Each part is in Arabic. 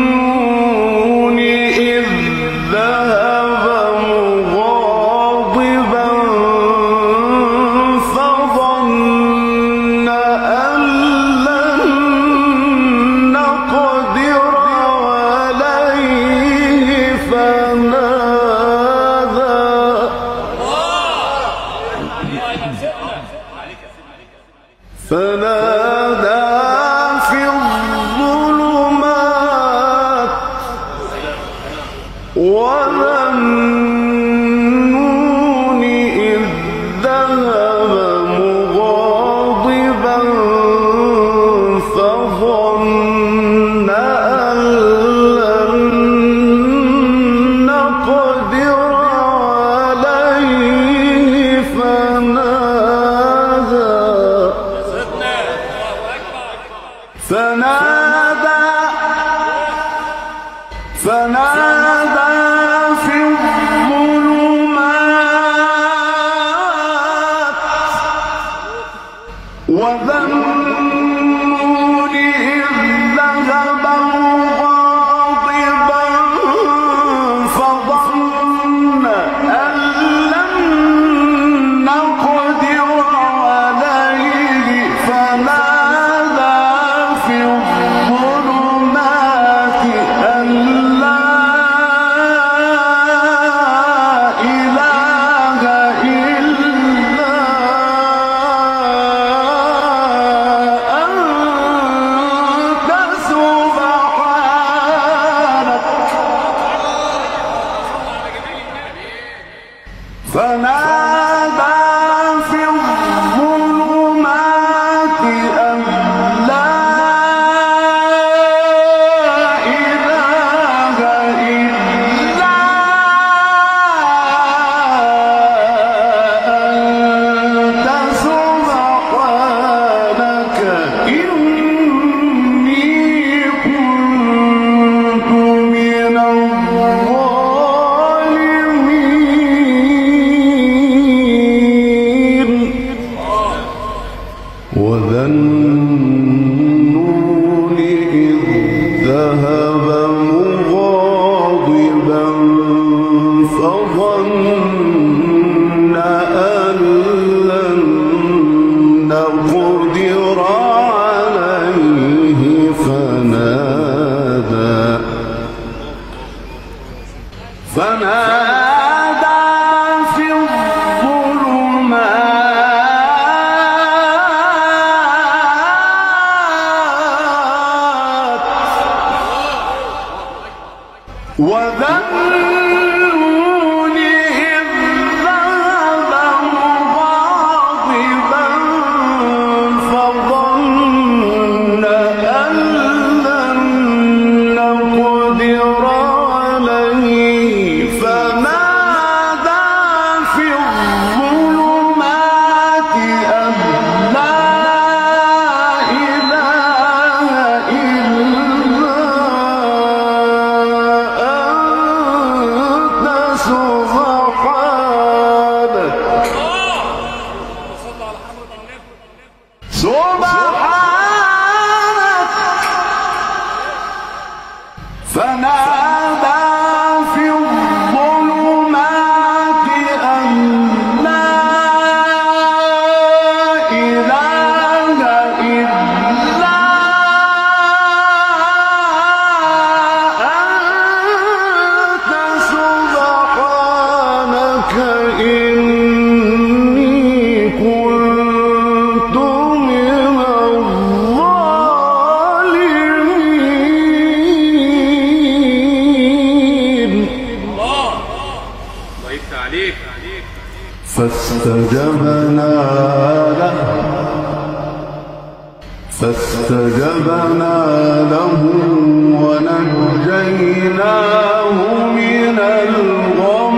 وذنون إذ ذهب مغاضبا فظن أن لن نقدر عليه فنادى في الظلمات وذنون إذ ذهب مغاضبا فظن أن لن نقدر عليه فنادى في الظلمات وذنون إذ ذهب مغاضبا فظن أن لن نقدر عليه فنادى في الظلمات أن لا إله إلا أنت سبحانك فنادى في الظلمات أن لا إله إلا أنت سبحانك إني كنت من الظالمين وذنون إذ ذهب مغاضبا فظن أن لن نقدر عليه فنادى في الظلمات وذنون إذ ذهب مغاضبا فظن أن لن نقدر عليه فنادى في الظلمات أن لا إله إلا أنت سبحانك فنادى في الظلمات أن لا إله إلا أنت سبحانك إني كنت من الظالمين فاستجبنا له ونجيناه من الغم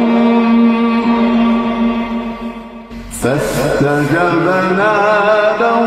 فاستجبنا له